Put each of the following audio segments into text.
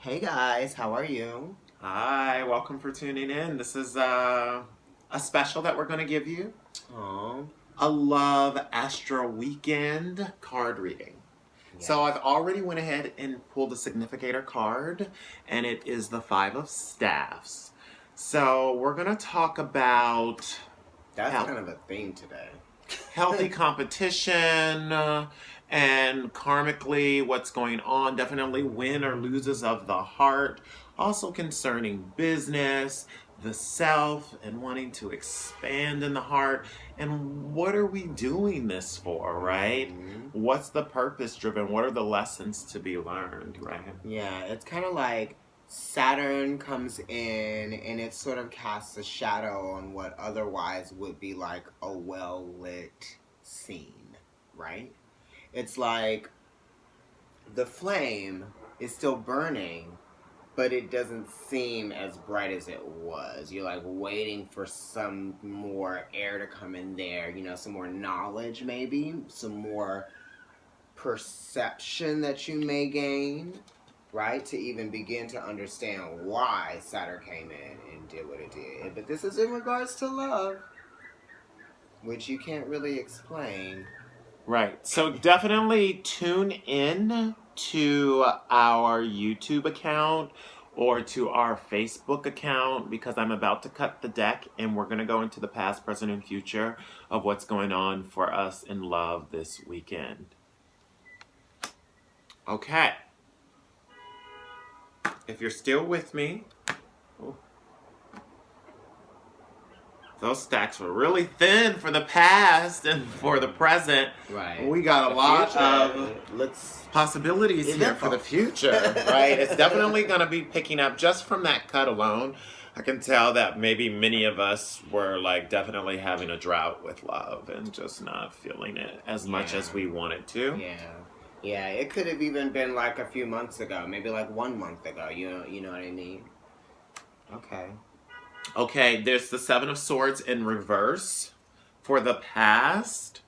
Hey guys, how are you? Hi, welcome for tuning in. This is a special that we're going to give you. Oh, A Love Astro Weekend card reading. So I've already went ahead and pulled a significator card, and it is the Five of Staffs. So we're going to talk about that's kind of a theme today. healthy competition and karmically what's going on. Definitely win or loses of the heart. Also concerning business, the self, and wanting to expand in the heart. And what are we doing this for, right? What's the purpose driven? What are the lessons to be learned, right? Yeah, it's kind of like Saturn comes in and it sort of casts a shadow on what otherwise would be like a well lit scene, right? It's like the flame is still burning, but it doesn't seem as bright as it was. You're like waiting for some more air to come in there, some more knowledge, maybe, some more perception that you may gain, right? To even begin to understand why Saturn came in and did what it did. But this is in regards to love, which you can't really explain. Right. So definitely tune in to our YouTube account or to our Facebook account because I'm about to cut the deck and we're going to go into the past, present, and future of what's going on for us in love this weekend. Okay. If you're still with me, those stacks were really thin for the past and for the present. Right. We got a lot of possibilities here for the future, right? It's definitely going to be picking up just from that cut alone. I can tell that maybe many of us were like definitely having a drought with love and just not feeling it as much as we wanted to. Yeah, it could have even been like a few months ago, maybe like 1 month ago, you know what I mean? Okay, there's the Seven of Swords in reverse for the past,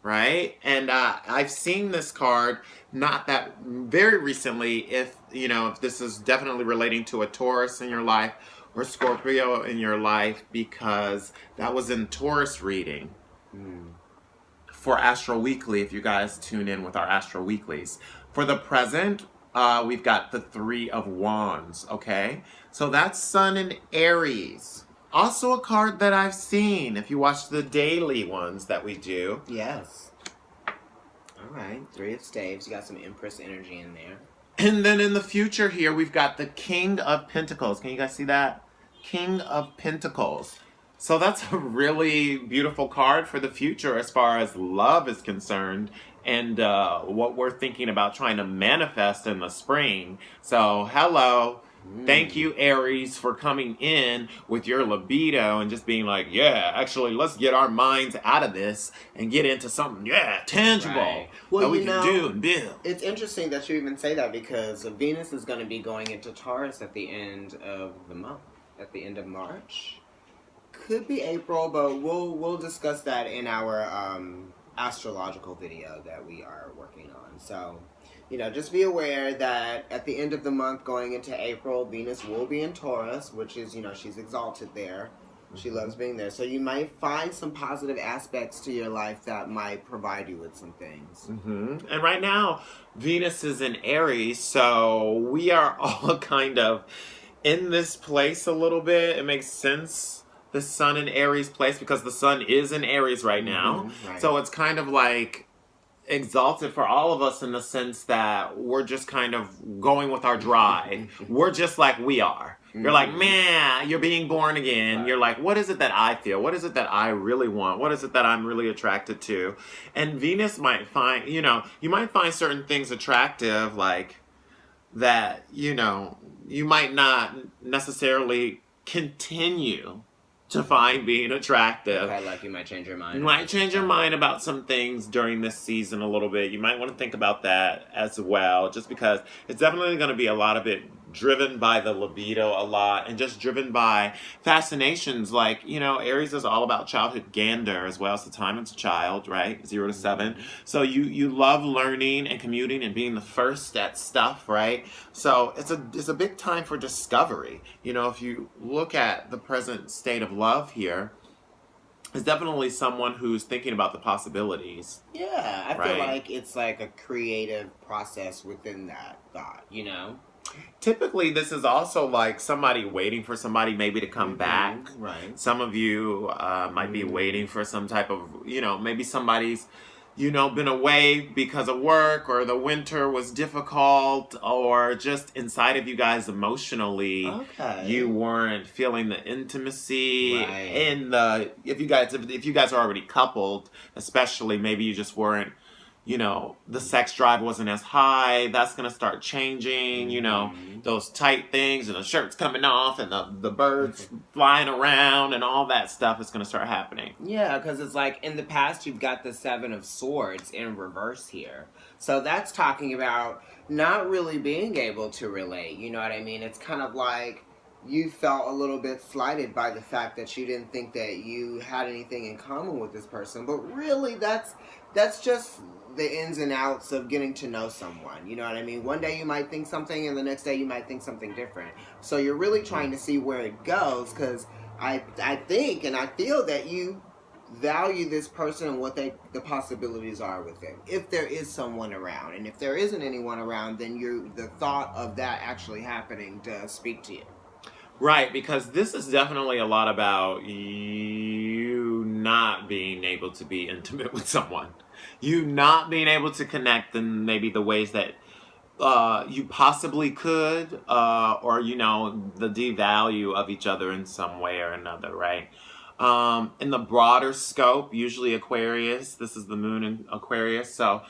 right? And I've seen this card not that very recently. If this is definitely relating to a Taurus in your life or Scorpio in your life, because that was in Taurus reading for Astro Weekly. If you guys tune in with our Astro Weeklies, for the present, we've got the Three of Wands. Okay, so that's Sun in Aries. Also a card that I've seen if you watch the daily ones that we do. Yes. All right, Three of Staves. You got some Empress energy in there. And then in the future here, we've got the King of Pentacles. Can you guys see that? King of Pentacles. So that's a really beautiful card for the future as far as love is concerned and what we're thinking about trying to manifest in the spring. So hello. Thank you, Aries, for coming in with your libido and just being like, yeah, actually, let's get our minds out of this and get into something, tangible Right. that we can do and build. It's interesting that you even say that because Venus is going to be going into Taurus at the end of the month, at the end of March. Could be April, but we'll discuss that in our astrological video that we are working on. So, just be aware that at the end of the month going into April, Venus will be in Taurus, which is, she's exalted there. She loves being there. So you might find some positive aspects to your life that might provide you with some things. And right now, Venus is in Aries, so we are all kind of in this place a little bit. It makes sense, the Sun in Aries place, because the Sun is in Aries right now. Right. So it's kind of like exalted for all of us in the sense that we're just kind of going with our drive. We're just like we are. You're like, man, you're being born again. Right. You're like, what is it that I feel? What is it that I really want? What is it that I'm really attracted to? And Venus might find, you might find certain things attractive, like that, you might not necessarily continue to find being attractive. Okay, like you might change your mind. You might change your mind about some things during this season a little bit. You might want to think about that as well, just because it's definitely going to be a lot of it driven by the libido a lot and just driven by fascinations. Like, Aries is all about childhood gander as well as the time it's a child, right? 0 to 7. So you love learning and commuting and being the first at stuff, right? So it's a big time for discovery. If you look at the present state of love here, it's definitely someone who's thinking about the possibilities. Yeah, I right? feel like it's like a creative process within that thought, Typically, this is also like somebody waiting for somebody maybe to come back. Right. Some of you might be waiting for some type of, maybe somebody's, been away because of work, or the winter was difficult, or just inside of you guys emotionally, you weren't feeling the intimacy. Right. And if you guys are already coupled, especially, maybe you just weren't, the sex drive wasn't as high. That's going to start changing, those tight things and the shirts coming off and the birds flying around and all that stuff is going to start happening. Yeah, because it's like in the past you've got the 7 of Swords in reverse here. So that's talking about not really being able to relate, you know what I mean? It's kind of like you felt a little bit slighted by the fact that you didn't think that you had anything in common with this person. But really, that's just the ins and outs of getting to know someone. You know what I mean? One day you might think something, and the next day you might think something different. So you're really trying to see where it goes, because I think and I feel that you value this person and what the possibilities are with them. If there is someone around, and if there isn't anyone around, then the thought of that actually happening does speak to you. Right, because this is definitely a lot about you not being able to be intimate with someone. You not being able to connect in maybe the ways that you possibly could, or, the devalue of each other in some way or another, right? In the broader scope, usually Aquarius, this is the moon in Aquarius, so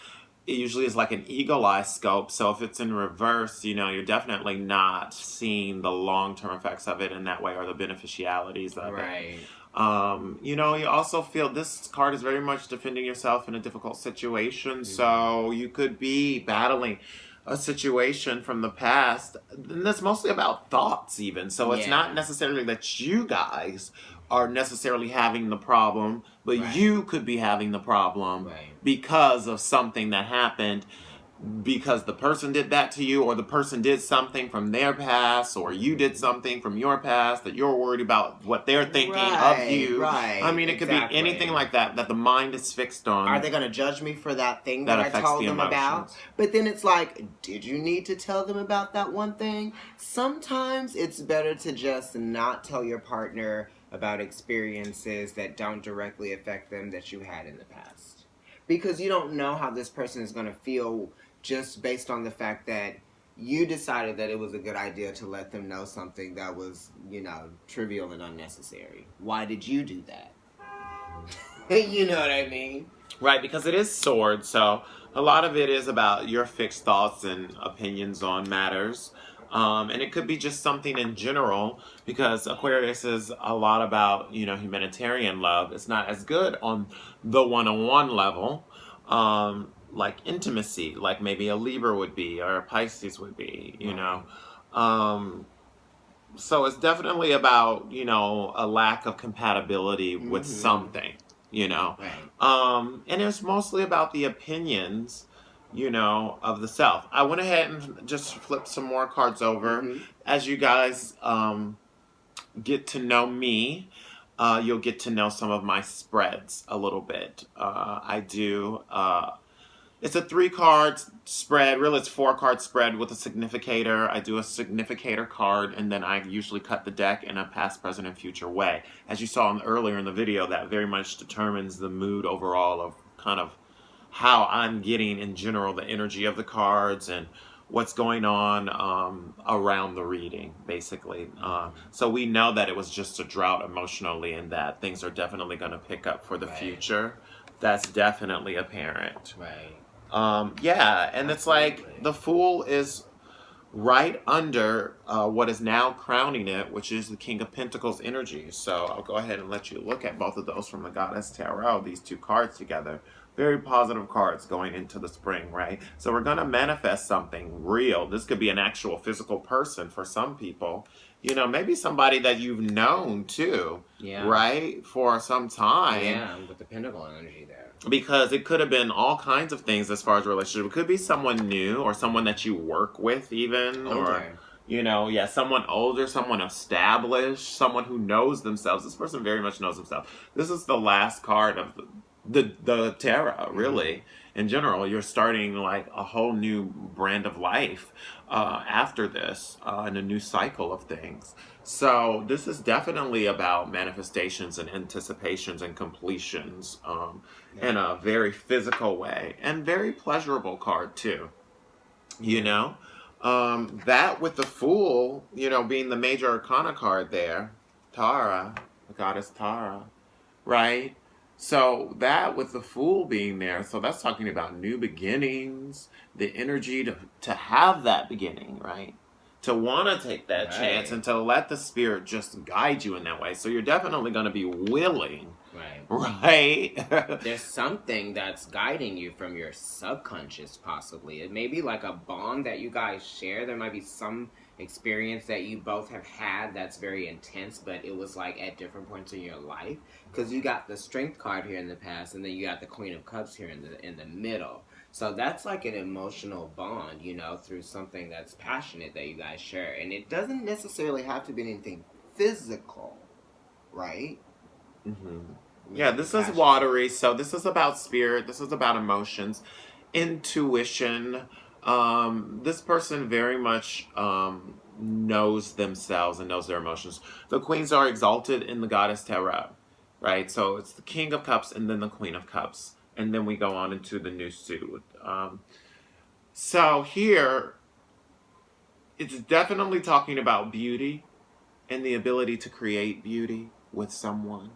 it usually is like an eagle eye scope. So if it's in reverse, you're definitely not seeing the long-term effects of it in that way, or the beneficialities of it. You also feel this card is very much defending yourself in a difficult situation. So you could be battling a situation from the past, and that's mostly about thoughts even. So it's not necessarily that you guys are necessarily having the problem, but you could be having the problem because of something that happened, because the person did that to you, or the person did something from their past, or you did something from your past that you're worried about what they're thinking of you. I mean, it could be anything like that the mind is fixed on. Are they going to judge me for that thing that I told them about? But then it's like, did you need to tell them about that one thing? Sometimes it's better to just not tell your partner about experiences that don't directly affect them that you had in the past. Because you don't know how this person is going to feel just based on the fact that you decided that it was a good idea to let them know something that was, trivial and unnecessary. Why did you do that? You know what I mean? Right, because it is Swords, so a lot of it is about your fixed thoughts and opinions on matters. And it could be just something in general, because Aquarius is a lot about, humanitarian love. It's not as good on the one-on-one level, like intimacy, like maybe a Libra would be, or a Pisces would be, So it's definitely about, a lack of compatibility with something, And it's mostly about the opinions, of the self. I went ahead and just flipped some more cards over. As you guys get to know me, you'll get to know some of my spreads a little bit. I do. It's a 3-card spread. Really, it's 4-card spread with a significator. I do a significator card, and then I usually cut the deck in a past, present, and future way. As you saw earlier in the video, that very much determines the mood overall of kind of how I'm getting in general the energy of the cards and what's going on around the reading, basically. So we know that it was just a drought emotionally, and that things are definitely going to pick up for the future. That's definitely apparent. Yeah, and it's like the Fool is right under what is now crowning it, which is the King of Pentacles energy. So I'll go ahead and let you look at both of those from the Goddess Tarot, these 2 cards together. very positive cards going into the spring, right? So we're going to manifest something real. This could be an actual physical person for some people. You know, maybe somebody that you've known too, Yeah. right? For some time. Yeah, with the pentacle energy there. Because it could have been all kinds of things as far as relationship. It could be someone new or someone that you work with even. Or, you know, yeah, someone older, someone established, someone who knows themselves. This person very much knows themselves. This is the last card of the tarot, really. In general, you're starting like a whole new brand of life after this and a new cycle of things. So this is definitely about manifestations and anticipations and completions in a very physical way, and very pleasurable card too. You know, that with the Fool, you know, being the major arcana card there, Tara, the goddess Tara, right? So that with the Fool being there, so that's talking about new beginnings, the energy to have that beginning, right? To want to take that chance and to let the spirit just guide you in that way. So you're definitely going to be willing, right? There's something that's guiding you from your subconscious, possibly. It may be like a bond that you guys share. There might be some experience that you both have had that's very intense, but it was like at different points in your life. Because you got the Strength card here in the past, and then you got the Queen of Cups here in the middle. So that's like an emotional bond, you know, through something that's passionate that you guys share. And it doesn't necessarily have to be anything physical, right? Yeah, this is watery, so this is about spirit, this is about emotions, intuition. This person very much knows themselves and knows their emotions. The queens are exalted in the goddess tarot, right? So it's the King of Cups and then the Queen of Cups. And then we go on into the new suit. So here, it's definitely talking about beauty and the ability to create beauty with someone.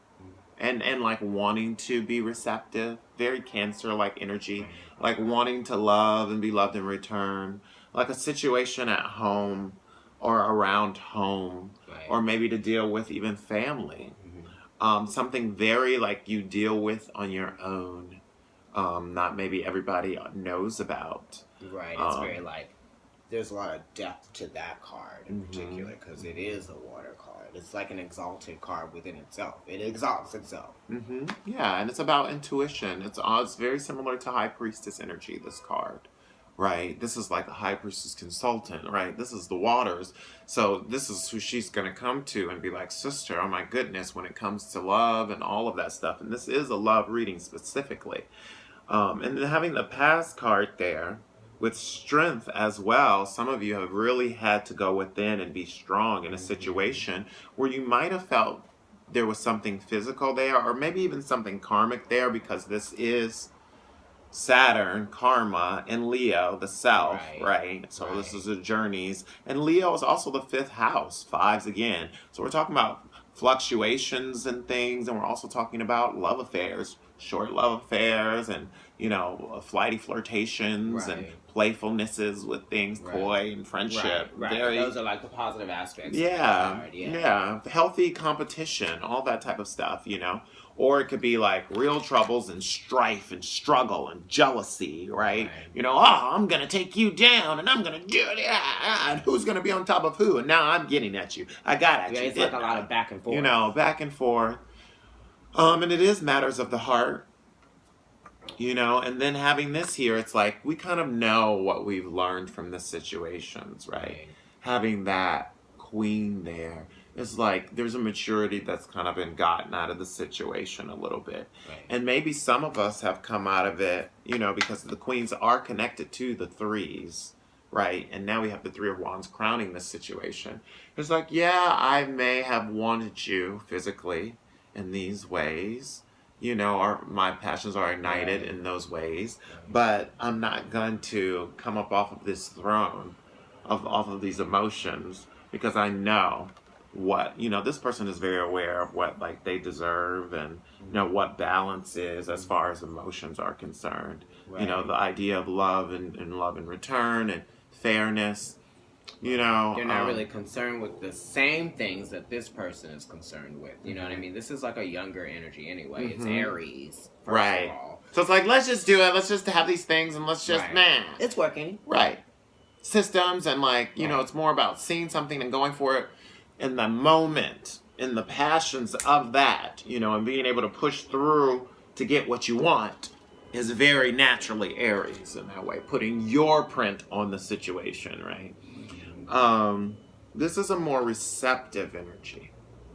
And like wanting to be receptive, very Cancer-like energy, like wanting to love and be loved in return, like a situation at home or around home, or maybe to deal with even family. Something very like you deal with on your own. Not maybe everybody knows about. Right, it's very like, there's a lot of depth to that card in particular, because it is a water card. It's like an exalted card within itself. It exalts itself. Yeah, and it's about intuition. It's very similar to High Priestess energy, this card. Right? This is like a High Priestess consultant, right? This is the waters. So this is who she's going to come to and be like, sister, oh my goodness, when it comes to love and all of that stuff. And this is a love reading specifically. And then having the past card there with strength as well. Some of you have really had to go within and be strong in a situation where you might have felt there was something physical there, or maybe even something karmic there, because this is Saturn, karma, and Leo, the self, right? So this is the journeys. And Leo is also the 5th house, 5s again. So we're talking about fluctuations and things, and we're also talking about love affairs, short love affairs, and, you know, flighty flirtations and playfulnesses with things, coy and friendship. Those are like the positive aspects. Yeah. Healthy competition, all that type of stuff, you know. Or it could be like real troubles and strife and struggle and jealousy, right? You know, I'm going to take you down and I'm going to do it. And who's going to be on top of who? And now I'm getting at you. I got at you. It's like a lot of back and forth. You know, back and forth. And it is matters of the heart. You know, and then having this here, it's like we kind of know what we've learned from the situations, right? Having that queen there. It's like there's a maturity that's kind of been gotten out of the situation a little bit. And maybe some of us have come out of it, you know, because the queens are connected to the 3s, right? And now we have the 3 of Wands crowning this situation. It's like, yeah, I may have wanted you physically in these ways. You know, my passions are ignited in those ways. But I'm not going to come up off of this throne, off of these emotions, because I know what, you know, this person is very aware of what like they deserve, and you know what balance is as far as emotions are concerned. You know, the idea of love and love in return and fairness. You know, they're not really concerned with the same things that this person is concerned with. You know what I mean? This is like a younger energy anyway. It's Aries, first of all. So it's like, let's just do it. Let's just have these things and let's just, Right. It's working. Right. Systems and like, you know, it's more about seeing something and going for it in the moment, in the passions of that, you know, and being able to push through to get what you want is very naturally Aries in that way, putting your print on the situation, right? This is a more receptive energy,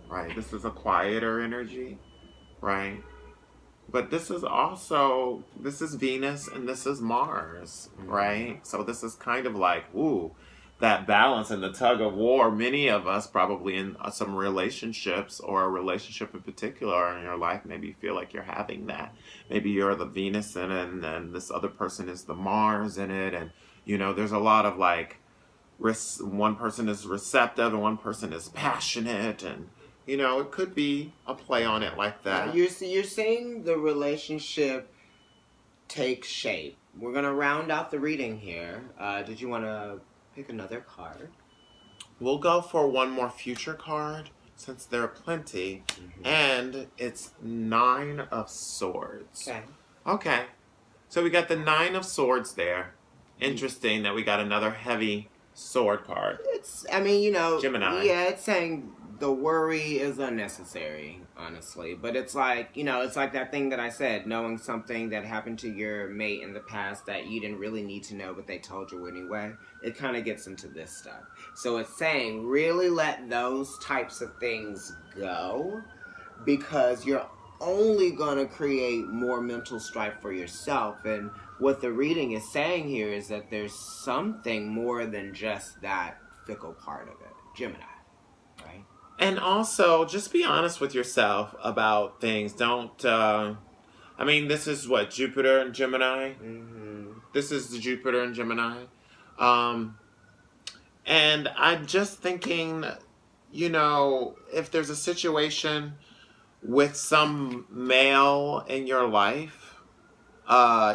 right? This is a quieter energy, right? But this is also, this is Venus and this is Mars, right? So this is kind of like, ooh, that balance and the tug of war. Many of us probably in some relationships or a relationship in particular in your life, maybe you feel like you're having that. Maybe you're the Venus in it and then this other person is the Mars in it. And, you know, there's a lot of like, one person is receptive and one person is passionate and, you know, it could be a play on it like that. You're seeing the relationship take shape. We're going to round out the reading here. Did you want to pick another card? We'll go for one more future card since there are plenty. And it's 9 of Swords. Okay. So we got the 9 of Swords there. Interesting that we got another heavy sword card. It's, I mean, you know, Gemini. Yeah, it's saying the worry is unnecessary, honestly. But it's like, you know, it's like that thing that I said, knowing something that happened to your mate in the past that you didn't really need to know, but they told you anyway. It kind of gets into this stuff. So it's saying really let those types of things go because you're only going to create more mental strife for yourself. And what the reading is saying here is that there's something more than just that fickle part of it. Gemini, right? And also, just be honest with yourself about things. Don't, I mean, this is what, Jupiter and Gemini? This is the Jupiter and Gemini. And I'm just thinking, you know, if there's a situation with some male in your life,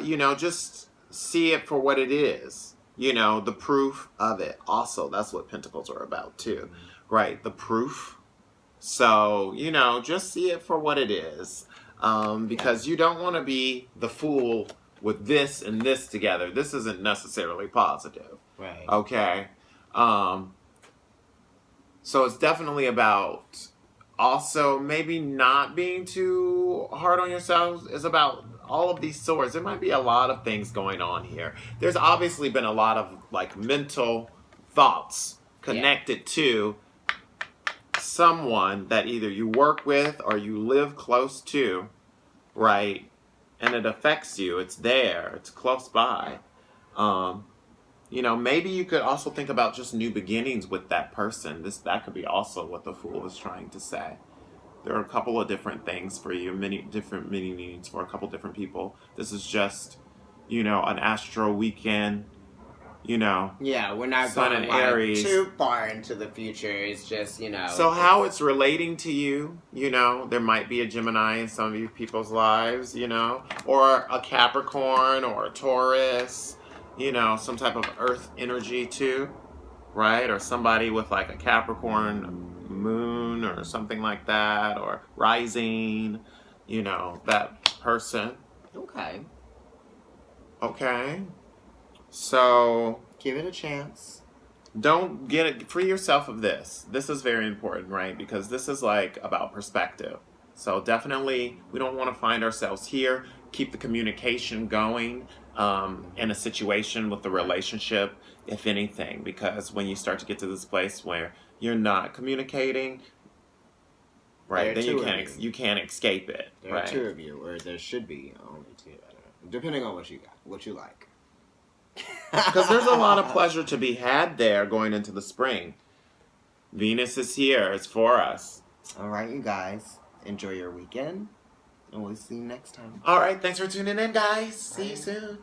you know, just see it for what it is. You know, the proof of it. Also, that's what Pentacles are about too. Right, the proof. So, you know, just see it for what it is. Because you don't want to be the fool with this and this together. This isn't necessarily positive. Right. Okay. So it's definitely about also maybe not being too hard on yourselves. It's about all of these swords. There might be a lot of things going on here. There's obviously been a lot of like mental thoughts connected to someone that either you work with or you live close to, right? And it affects you. It's there. It's close by. You know, maybe you could also think about just new beginnings with that person. That could be also what the Fool is trying to say. There are a couple of different things for you, many different meanings for a couple different people. This is just, you know, an astro weekend, you know. Yeah, we're not Sun going and like Aries. too far into the future. It's just, you know. So how it's relating to you, you know, there might be a Gemini in some of you people's lives, you know, or a Capricorn or a Taurus, you know, some type of earth energy too, right? Or somebody with like a Capricorn moon or something like that, or rising, you know, that person. Okay. Okay. So Give it a chance. don't get it, free yourself of this. This is very important, right? Because this is like about perspective. So definitely we don't want to find ourselves here. Keep the communication going in a situation with the relationship, if anything, because when you start to get to this place where you're not communicating, right, then you can't escape it. There right? are two of you, or there should be only two. I don't know. Depending on what you got, what you like. Because there's a lot of pleasure to be had there going into the spring. Venus is here. It's for us. All right, you guys. Enjoy your weekend. And we'll see you next time. All right. Thanks for tuning in, guys. See you soon.